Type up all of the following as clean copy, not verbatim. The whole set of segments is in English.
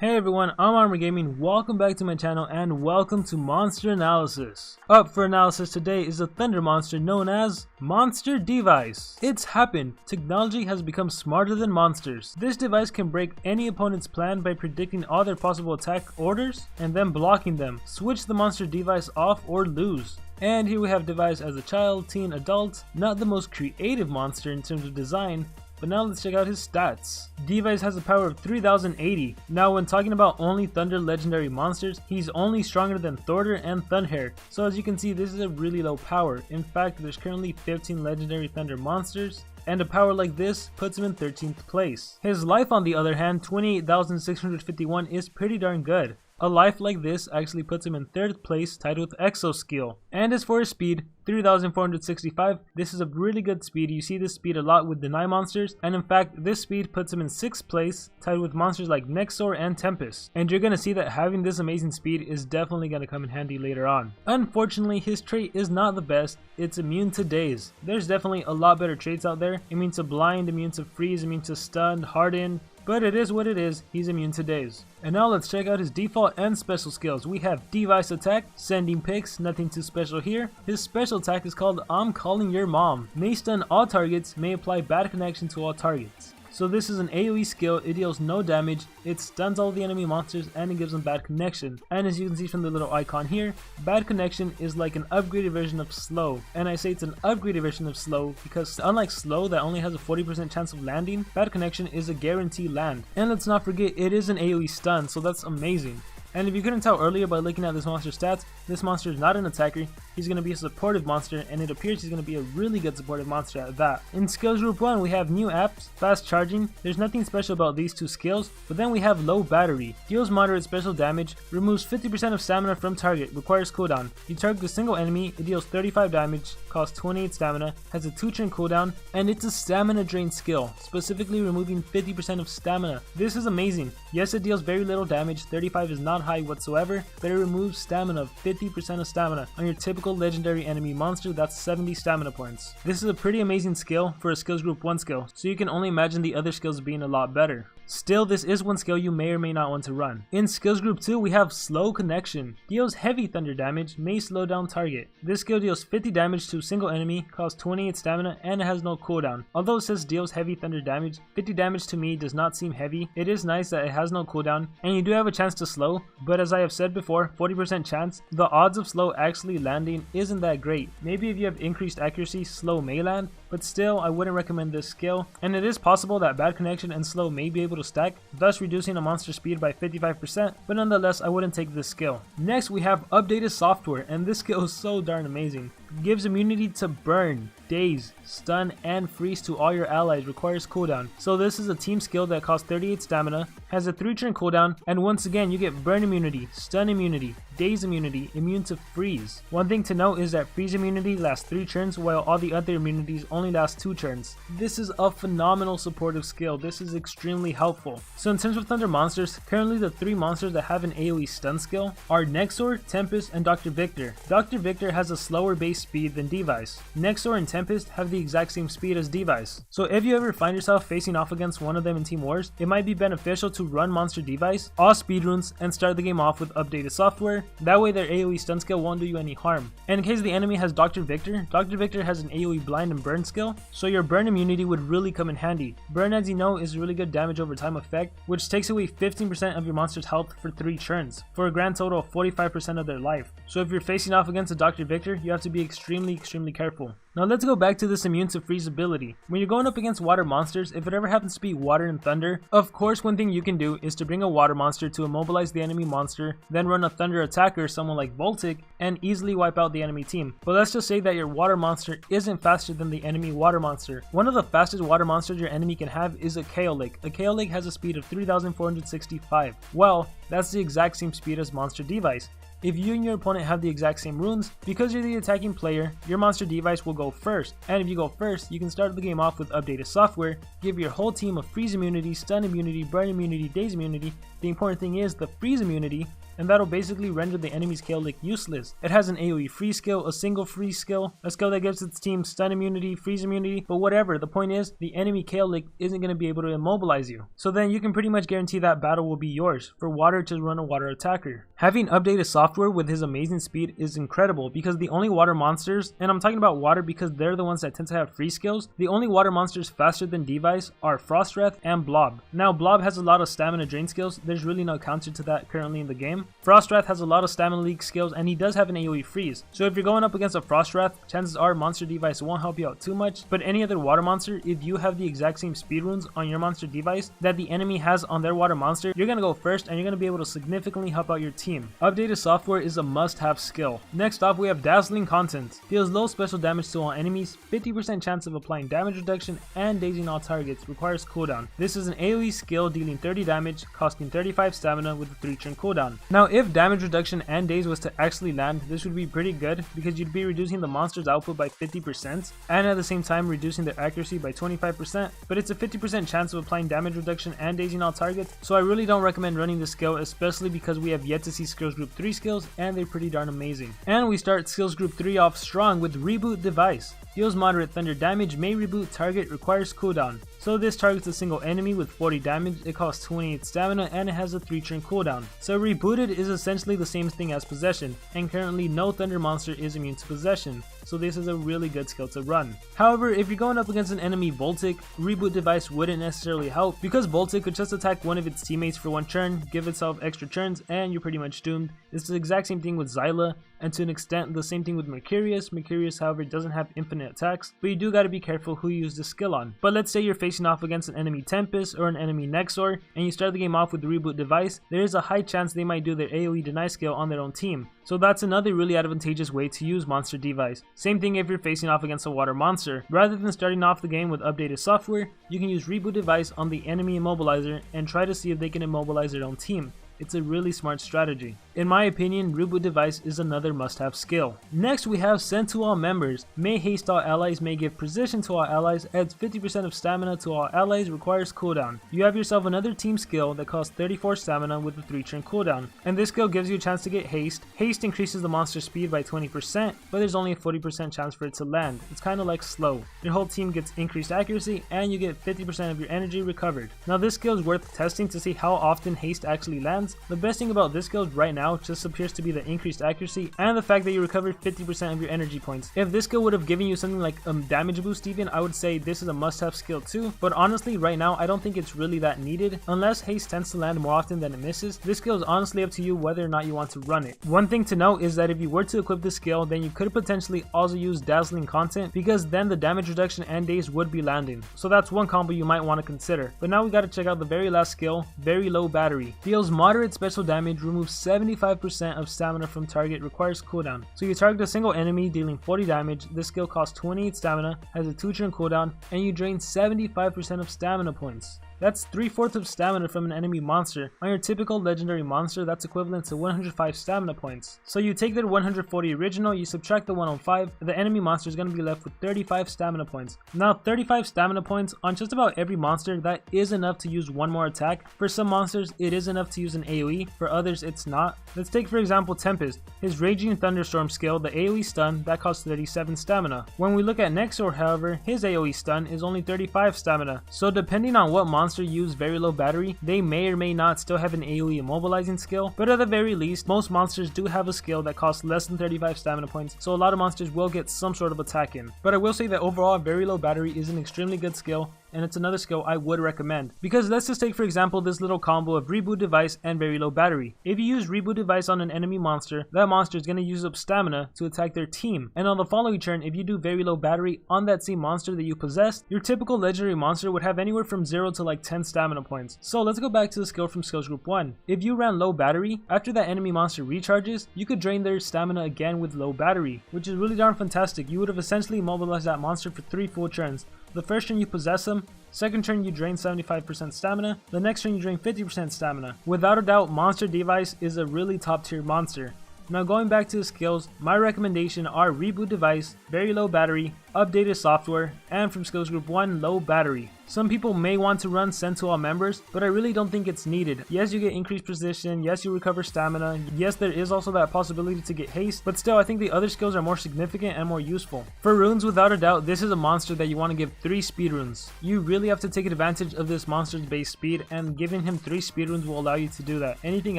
Hey everyone, I'm Armor Gaming, welcome back to my channel and welcome to Monster Analysis. Up for analysis today is a thunder monster known as Monster D.Vice. It's happened, technology has become smarter than monsters. This device can break any opponent's plan by predicting all their possible attack orders and then blocking them. Switch the Monster D.Vice off or lose. And here we have D.Vice as a child, teen, adult, not the most creative monster in terms of design, but now let's check out his stats. D.Vice has a power of 3080. Now when talking about only Thunder legendary monsters, he's only stronger than Thorder and Thunhair. So as you can see, this is a really low power. In fact, there's currently 15 legendary Thunder monsters, and a power like this puts him in 13th place. His life on the other hand, 28,651, is pretty darn good. A life like this actually puts him in 3rd place, tied with Exo skill. And as for his speed, 3,465, this is a really good speed. You see this speed a lot with Deny monsters, and in fact this speed puts him in 6th place, tied with monsters like Nexor and Tempest. And you're gonna see that having this amazing speed is definitely gonna come in handy later on. Unfortunately, his trait is not the best. It's immune to daze. There's definitely a lot better traits out there. Immune to blind, immune to freeze, immune to stun, harden. But it is what it is, he's immune to daze. And now let's check out his default and special skills. We have D.Vice attack, sending pics, nothing too special here. His special attack is called I'm Calling Your Mom. May stun all targets, may apply bad connection to all targets. So this is an AoE skill, it deals no damage, it stuns all the enemy monsters, and it gives them bad connection. And as you can see from the little icon here, bad connection is like an upgraded version of slow. And I say it's an upgraded version of slow because unlike slow that only has a 40% chance of landing, bad connection is a guaranteed land. And let's not forget, it is an AoE stun, so that's amazing. And if you couldn't tell earlier by looking at this monster's stats, this monster is not an attacker, he's going to be a supportive monster, and it appears he's going to be a really good supportive monster at that. In skills group 1 we have new apps, fast charging, there's nothing special about these two skills, but then we have low battery, deals moderate special damage, removes 50% of stamina from target, requires cooldown. You target a single enemy, it deals 35 damage, costs 28 stamina, has a 2-turn cooldown, and it's a stamina drain skill, specifically removing 50% of stamina. This is amazing. Yes, it deals very little damage, 35 is not high whatsoever, but it removes stamina of 50% of stamina. On your typical legendary enemy monster, that's 70 stamina points. This is a pretty amazing skill for a skills group 1 skill, so you can only imagine the other skills being a lot better. Still, this is one skill you may or may not want to run. In skills group 2 we have slow connection. Deals heavy thunder damage, may slow down target. This skill deals 50 damage to a single enemy, costs 28 stamina, and it has no cooldown. Although it says deals heavy thunder damage, 50 damage to me does not seem heavy. It is nice that it has no cooldown, and you do have a chance to slow, but as I have said before, 40% chance, the odds of slow actually landing isn't that great. Maybe if you have increased accuracy, slow may land, but still I wouldn't recommend this skill, and it is possible that bad connection and slow may be able to stack, thus reducing a monster's speed by 55%, but nonetheless I wouldn't take this skill. Next we have updated software, and this skill is so darn amazing. It gives immunity to burn, daze, stun, and freeze to all your allies, requires cooldown. So this is a team skill that costs 38 stamina, has a 3-turn cooldown, and once again you get burn immunity, stun immunity, daze immunity, immune to freeze. One thing to note is that freeze immunity lasts 3 turns while all the other immunities only last 2 turns. This is a phenomenal supportive skill, this is extremely helpful. So in terms of thunder monsters, currently the 3 monsters that have an AoE stun skill are Nexor, Tempest, and Dr. Victor. Dr. Victor has a slower base speed than D.Vice. Nexor and Tempest have the exact same speed as D.Vice. So if you ever find yourself facing off against one of them in Team Wars, it might be beneficial to run Monster D.Vice, all speed runes, and start the game off with updated software. That way their AoE stun skill won't do you any harm. And in case the enemy has Dr. Victor, Dr. Victor has an AoE blind and burn skill, so your burn immunity would really come in handy. Burn, as you know, is a really good damage over time effect, which takes away 15% of your monster's health for 3 turns, for a grand total of 45% of their life. So if you're facing off against a Dr. Victor, you have to be extremely careful. Now let's go back to this immune to freeze ability. When you're going up against water monsters, if it ever happens to be water and thunder, of course one thing you can do is to bring a water monster to immobilize the enemy monster, then run a thunder attacker, someone like Voltic, and easily wipe out the enemy team. But let's just say that your water monster isn't faster than the enemy water monster. One of the fastest water monsters your enemy can have is a Kaolake. A Kaolake has a speed of 3,465. Well, that's the exact same speed as Monster D.Vice. If you and your opponent have the exact same runes, because you're the attacking player, your Monster D.Vice will go first, and if you go first, you can start the game off with updated software, give your whole team a freeze immunity, stun immunity, burn immunity, daze immunity. The important thing is the freeze immunity and that'll basically render the enemy's KO lick useless. It has an AoE freeze skill, a single freeze skill, a skill that gives its team stun immunity, freeze immunity, but whatever, the point is the enemy KO lick isn't going to be able to immobilize you. So then you can pretty much guarantee that battle will be yours for Water to run a water attacker. Having updated software with his amazing speed is incredible because the only water monsters, and I'm talking about water because they're the ones that tend to have free skills, the only water monsters faster than D.Vice are Frost Wrath and Blob. Now Blob has a lot of stamina drain skills, there's really no counter to that currently in the game. Frost Wrath has a lot of stamina leak skills and he does have an AoE freeze, so if you're going up against a Frost Wrath, chances are Monster D.Vice won't help you out too much, but any other water monster, if you have the exact same speed runes on your Monster D.Vice that the enemy has on their water monster, you're gonna go first and you're gonna be able to significantly help out your team. Updated software is a must-have skill. Next off, we have Dazzling Content. Deals low special damage to all enemies, 50% chance of applying damage reduction, and dazing all targets. Requires cooldown. This is an AoE skill dealing 30 damage, costing 35 stamina with a 3-turn cooldown. Now if damage reduction and daze was to actually land, this would be pretty good because you'd be reducing the monster's output by 50% and at the same time reducing their accuracy by 25%, but it's a 50% chance of applying damage reduction and dazing all targets, so I really don't recommend running this skill, especially because we have yet to see skills group 3 skills and they're pretty darn amazing. And we start skills group 3 off strong with Reboot Device. Deals moderate thunder damage, may reboot target, requires cooldown. So this targets a single enemy with 40 damage, it costs 28 stamina, and it has a 3-turn cooldown. So rebooted is essentially the same thing as possession, and currently no thunder monster is immune to possession, so this is a really good skill to run. However, if you're going up against an enemy Voltic, Reboot Device wouldn't necessarily help, because Voltic could just attack one of its teammates for one turn, give itself extra turns, and you're pretty much doomed. It's the exact same thing with Zyla, and to an extent the same thing with Mercurius. Mercurius, however, doesn't have infinite attacks, but you do gotta be careful who you use this skill on. But let's say you're facing off against an enemy Tempest or an enemy Nexor, and you start the game off with the Reboot Device, there is a high chance they might do their AoE deny skill on their own team. So that's another really advantageous way to use Monster D.Vice. Same thing if you're facing off against a water monster. Rather than starting off the game with updated software, you can use Reboot Device on the enemy immobilizer and try to see if they can immobilize their own team. It's a really smart strategy. In my opinion, Reboot Device is another must-have skill. Next we have Send to all members. May haste all allies, may give precision to all allies, adds 50% of stamina to all allies, requires cooldown. You have yourself another team skill that costs 34 stamina with a 3-turn cooldown. And this skill gives you a chance to get haste. Haste increases the monster's speed by 20%, but there's only a 40% chance for it to land. It's kind of like slow. Your whole team gets increased accuracy and you get 50% of your energy recovered. Now this skill is worth testing to see how often haste actually lands. The best thing about this skill right now just appears to be the increased accuracy and the fact that you recover 50% of your energy points. If this skill would have given you something like a damage boost even, I would say this is a must-have skill too, but honestly right now I don't think it's really that needed. Unless haste tends to land more often than it misses, this skill is honestly up to you whether or not you want to run it. One thing to note is that if you were to equip this skill, then you could potentially also use Dazzling Content, because then the damage reduction and daze would be landing. So that's one combo you might want to consider. But now we gotta check out the very last skill, Very Low Battery. Deals moderate special damage, removes 75% of stamina from target, requires cooldown. So you target a single enemy dealing 40 damage, this skill costs 28 stamina, has a 2-turn cooldown, and you drain 75% of stamina points. That's 3/4 of stamina from an enemy monster. On your typical legendary monster, that's equivalent to 105 stamina points. So you take their 140 original, you subtract the 105, the enemy monster is going to be left with 35 stamina points. Now 35 stamina points on just about every monster, that is enough to use one more attack. For some monsters it is enough to use an AoE, for others it's not. Let's take for example Tempest. His Raging Thunderstorm skill, the AoE stun, that costs 37 stamina. When we look at Nexor however, his AoE stun is only 35 stamina. So depending on what monster use Very Low Battery, they may or may not still have an AoE immobilizing skill, but at the very least, most monsters do have a skill that costs less than 35 stamina points, so a lot of monsters will get some sort of attack in. But I will say that overall, Very Low Battery is an extremely good skill, and it's another skill I would recommend. Because let's just take for example this little combo of Reboot Device and Very Low Battery. If you use Reboot Device on an enemy monster, that monster is going to use up stamina to attack their team, and on the following turn if you do Very Low Battery on that same monster that you possessed, your typical legendary monster would have anywhere from 0 to like 10 stamina points. So let's go back to the skill from skills group 1. If you ran Low Battery, after that enemy monster recharges, you could drain their stamina again with Low Battery, which is really darn fantastic. You would have essentially immobilized that monster for 3 full turns. The first turn you possess him, second turn you drain 75% stamina, the next turn you drain 50% stamina. Without a doubt, Monster D.Vice is a really top tier monster. Now going back to the skills, my recommendation are Reboot Device, Very Low Battery, updated software, and from skills group 1, low battery. Some people may want to run send to all members, but I really don't think it's needed. Yes, you get increased precision, yes, you recover stamina, yes, there is also that possibility to get haste, but still I think the other skills are more significant and more useful. For runes, without a doubt, this is a monster that you want to give 3 speed runes. You really have to take advantage of this monster's base speed, and giving him 3 speed runes will allow you to do that. Anything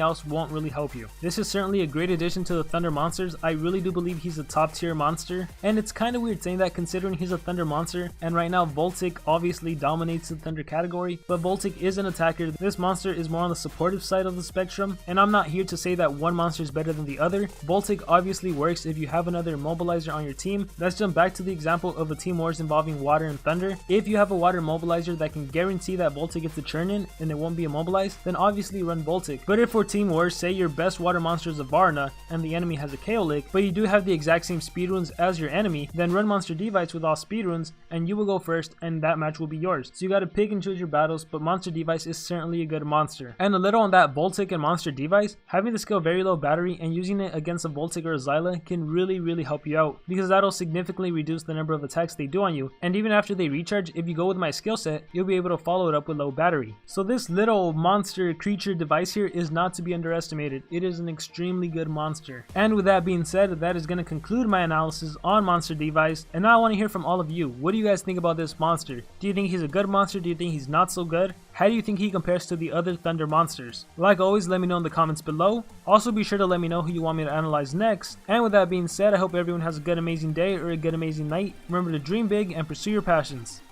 else won't really help you. This is certainly a great addition to the Thunder monsters. I really do believe he's a top tier monster, and it's kind of weird saying that considering he's a Thunder monster, and right now Voltic obviously dominates the Thunder category, but Voltic is an attacker. This monster is more on the supportive side of the spectrum, and I'm not here to say that one monster is better than the other. Voltic obviously works if you have another mobilizer on your team. Let's jump back to the example of a team wars involving water and thunder. If you have a water mobilizer that can guarantee that Voltic gets a churn in and it won't be immobilized, then obviously run Voltic. But if for team wars, say your best water monster is a Varna and the enemy has a Kaolic, but you do have the exact same speed runes as your enemy, then run Monster D.Vice with all speed runes and you will go first and that match will be yours. So you gotta pick and choose your battles, but Monster D.Vice is certainly a good monster. And a little on that Voltic and Monster D.Vice, having the skill very low battery and using it against a Voltic or a Zyla can really help you out, because that'll significantly reduce the number of attacks they do on you, and even after they recharge, if you go with my skill set, you'll be able to follow it up with low battery. So this little monster creature device here is not to be underestimated. It is an extremely good monster. And with that being said, that is going to conclude my analysis on Monster D.Vice, and now I want to hear from all of you. What do you guys think about this monster? Do you think he's a good monster? Do you think he's not so good? How do you think he compares to the other Thunder monsters? Like always, let me know in the comments below. Also be sure to let me know who you want me to analyze next. And with that being said, I hope everyone has a good amazing day or a good amazing night. Remember to dream big and pursue your passions.